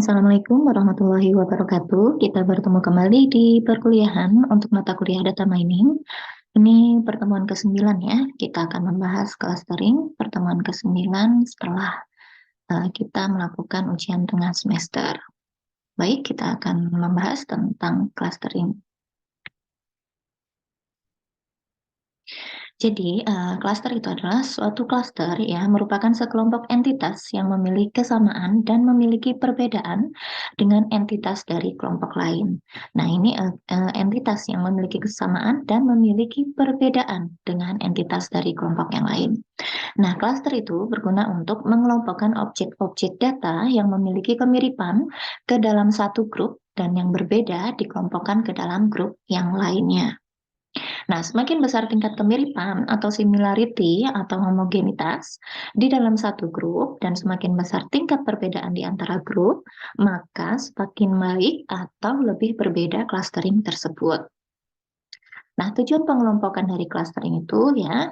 Assalamualaikum warahmatullahi wabarakatuh. Kita bertemu kembali di perkuliahan untuk mata kuliah data mining. Ini pertemuan ke-9 ya. Kita akan membahas clustering pertemuan ke-9 setelah kita melakukan ujian tengah semester. Baik, kita akan membahas tentang clustering. Jadi, cluster itu adalah suatu cluster yang merupakan sekelompok entitas yang memiliki kesamaan dan memiliki perbedaan dengan entitas dari kelompok lain. Nah, ini entitas yang memiliki kesamaan dan memiliki perbedaan dengan entitas dari kelompok yang lain. Nah, cluster itu berguna untuk mengelompokkan objek-objek data yang memiliki kemiripan ke dalam satu grup dan yang berbeda dikelompokkan ke dalam grup yang lainnya. Nah, semakin besar tingkat kemiripan atau similarity atau homogenitas di dalam satu grup dan semakin besar tingkat perbedaan di antara grup, maka semakin baik atau lebih berbeda clustering tersebut. Nah, tujuan pengelompokan dari clustering itu ya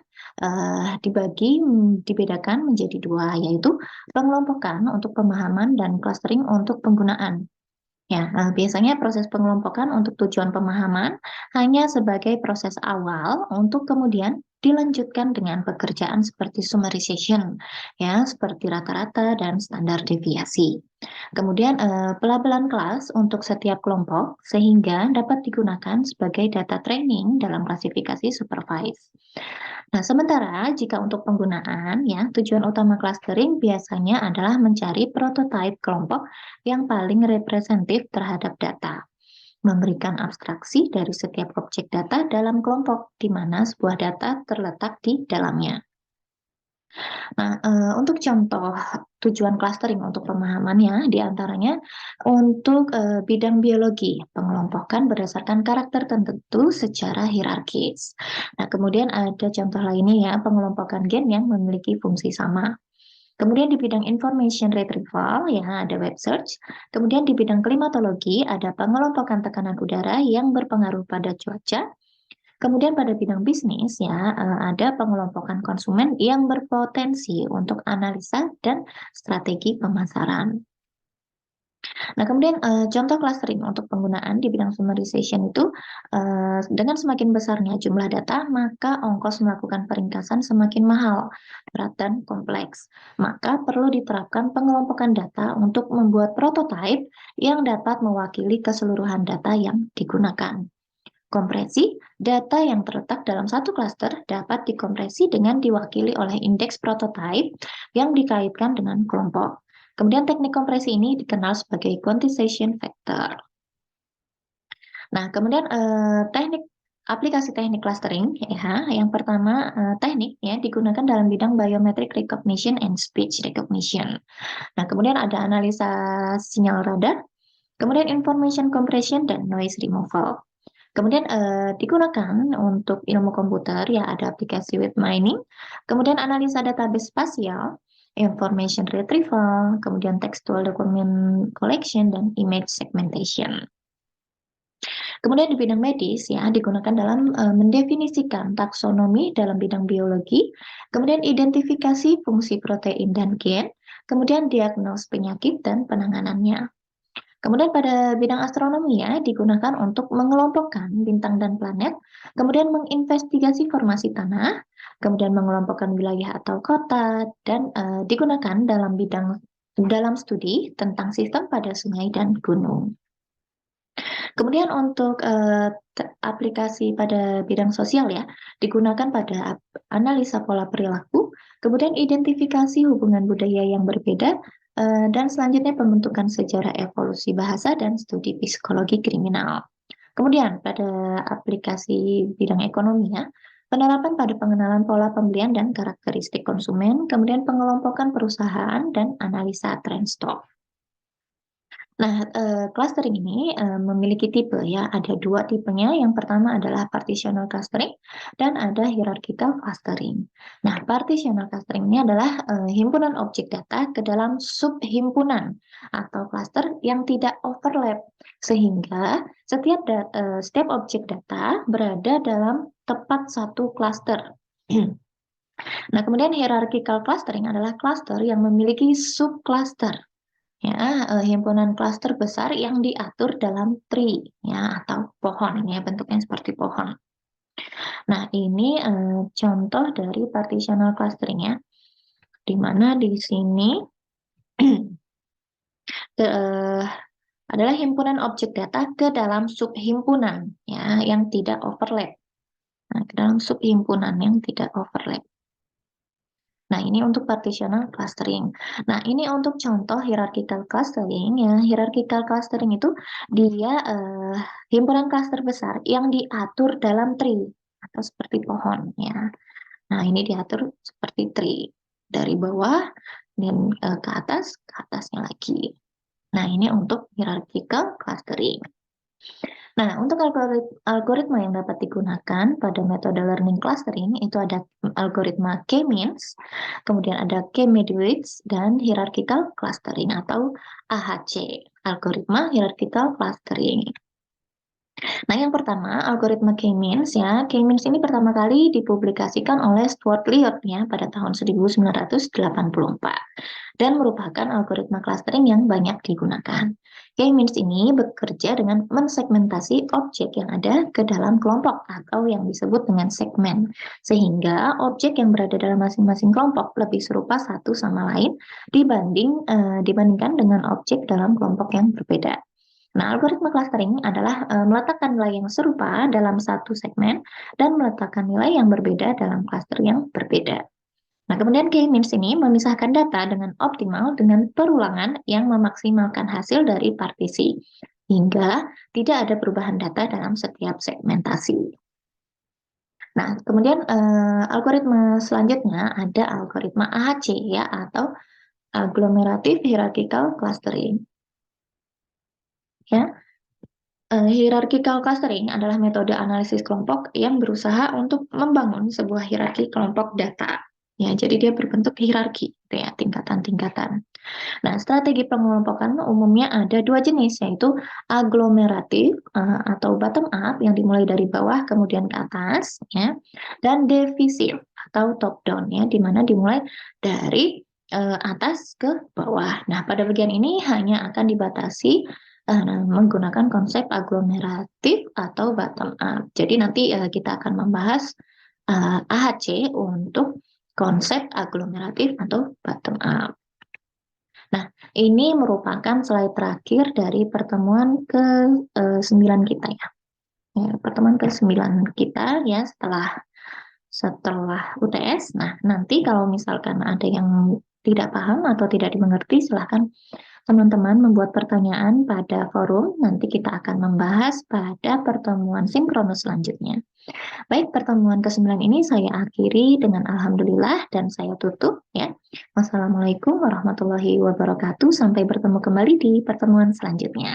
dibedakan menjadi dua, yaitu pengelompokan untuk pemahaman dan clustering untuk penggunaan. Ya, biasanya proses pengelompokan untuk tujuan pemahaman hanya sebagai proses awal untuk kemudian dilanjutkan dengan pekerjaan seperti summarization, ya, seperti rata-rata dan standar deviasi. Kemudian pelabelan kelas untuk setiap kelompok sehingga dapat digunakan sebagai data training dalam klasifikasi supervised. Nah, sementara jika untuk penggunaan, ya, tujuan utama clustering biasanya adalah mencari prototipe kelompok yang paling representatif terhadap data, memberikan abstraksi dari setiap objek data dalam kelompok, di mana sebuah data terletak di dalamnya. Nah, untuk contoh tujuan clustering untuk pemahamannya, diantaranya untuk bidang biologi, pengelompokan berdasarkan karakter tertentu secara hierarkis. Nah, kemudian ada contoh lainnya ya, pengelompokan gen yang memiliki fungsi sama. Kemudian di bidang information retrieval, ya ada web search. Kemudian di bidang klimatologi, ada pengelompokan tekanan udara yang berpengaruh pada cuaca. Kemudian pada bidang bisnis ya ada pengelompokan konsumen yang berpotensi untuk analisa dan strategi pemasaran. Nah, kemudian contoh clustering untuk penggunaan di bidang summarization itu dengan semakin besarnya jumlah data, maka ongkos melakukan peringkasan semakin mahal, berat dan kompleks. Maka perlu diterapkan pengelompokan data untuk membuat prototipe yang dapat mewakili keseluruhan data yang digunakan. Kompresi, data yang terletak dalam satu klaster dapat dikompresi dengan diwakili oleh indeks prototype yang dikaitkan dengan kelompok. Kemudian teknik kompresi ini dikenal sebagai quantization factor. Nah, kemudian aplikasi teknik clustering ya, yang pertama teknik ya digunakan dalam bidang biometric recognition and speech recognition. Nah, kemudian ada analisa sinyal radar, kemudian information compression dan noise removal. Kemudian digunakan untuk ilmu komputer, ya ada aplikasi web mining, kemudian analisa database spasial, information retrieval, kemudian textual document collection, dan image segmentation. Kemudian di bidang medis, ya digunakan dalam mendefinisikan taksonomi dalam bidang biologi, kemudian identifikasi fungsi protein dan gen, kemudian diagnos penyakit dan penanganannya. Kemudian pada bidang astronomi ya digunakan untuk mengelompokkan bintang dan planet, kemudian menginvestigasi formasi tanah, kemudian mengelompokkan wilayah atau kota, dan digunakan dalam studi tentang sistem pada sungai dan gunung. Kemudian untuk aplikasi pada bidang sosial ya digunakan pada analisa pola perilaku, kemudian identifikasi hubungan budaya yang berbeda, dan selanjutnya pembentukan sejarah evolusi bahasa dan studi psikologi kriminal. Kemudian pada aplikasi bidang ekonomi ya, penerapan pada pengenalan pola pembelian dan karakteristik konsumen, kemudian pengelompokan perusahaan dan analisa tren stok. Nah, clustering ini memiliki tipe ya, ada dua tipenya. Yang pertama adalah partitional clustering dan ada hierarchical clustering. Nah, partitional clustering ini adalah himpunan objek data ke dalam subhimpunan atau cluster yang tidak overlap, sehingga setiap objek data berada dalam tepat satu cluster. Nah, kemudian hierarchical clustering adalah cluster yang memiliki subcluster. Ya, himpunan klaster besar yang diatur dalam tree ya atau pohon ini ya, bentuknya seperti pohon. Nah, ini contoh dari partitional clustering ya, di mana di sini eh, adalah himpunan objek data ke dalam subhimpunan ya yang tidak overlap. Nah, ke dalam subhimpunan yang tidak overlap. Nah, ini untuk partitional clustering. Nah, ini untuk contoh hierarchical clustering ya. Hierarchical clustering itu dia himpunan cluster besar yang diatur dalam tree atau seperti pohon ya. Nah, ini diatur seperti tree dari bawah dan ke atasnya lagi. Nah, ini untuk hierarchical clustering. Nah, untuk algoritma yang dapat digunakan pada metode learning clustering itu ada algoritma K-means, kemudian ada K-meduix, dan hierarchical clustering atau AHC, algoritma hierarchical clustering. Nah, yang pertama, algoritma K-means ya. K-means ini pertama kali dipublikasikan oleh Stuart Lyot ya pada tahun 1984 dan merupakan algoritma clustering yang banyak digunakan. K-means ini bekerja dengan mensegmentasi objek yang ada ke dalam kelompok atau yang disebut dengan segmen, sehingga objek yang berada dalam masing-masing kelompok lebih serupa satu sama lain dibandingkan dengan objek dalam kelompok yang berbeda. Nah, algoritma clustering adalah meletakkan nilai yang serupa dalam satu segmen dan meletakkan nilai yang berbeda dalam cluster yang berbeda. Nah, kemudian K-means ini memisahkan data dengan optimal dengan perulangan yang memaksimalkan hasil dari partisi, hingga tidak ada perubahan data dalam setiap segmentasi. Nah, kemudian algoritma selanjutnya ada algoritma AHC ya, atau Agglomerative Hierarchical Clustering. Ya, hierarchical clustering adalah metode analisis kelompok yang berusaha untuk membangun sebuah hierarki kelompok data. Ya, jadi dia berbentuk hierarki, gitu ya, tingkatan-tingkatan. Nah, strategi pengelompokan umumnya ada dua jenis, yaitu aglomeratif atau bottom up yang dimulai dari bawah kemudian ke atas, ya, dan divisif atau top down, ya, di mana dimulai dari atas ke bawah. Nah, pada bagian ini hanya akan dibatasi menggunakan konsep aglomeratif atau bottom up. Jadi nanti kita akan membahas AHC untuk konsep aglomeratif atau bottom up. Nah, ini merupakan slide terakhir dari pertemuan ke-9 kita ya. Pertemuan ke-9 kita ya setelah UTS. Nah, nanti kalau misalkan ada yang tidak paham atau tidak dimengerti, silahkan teman-teman membuat pertanyaan pada forum. Nanti kita akan membahas pada pertemuan sinkronus selanjutnya. Baik, pertemuan ke-9 ini saya akhiri dengan alhamdulillah dan saya tutup ya. Wassalamualaikum warahmatullahi wabarakatuh. Sampai bertemu kembali di pertemuan selanjutnya.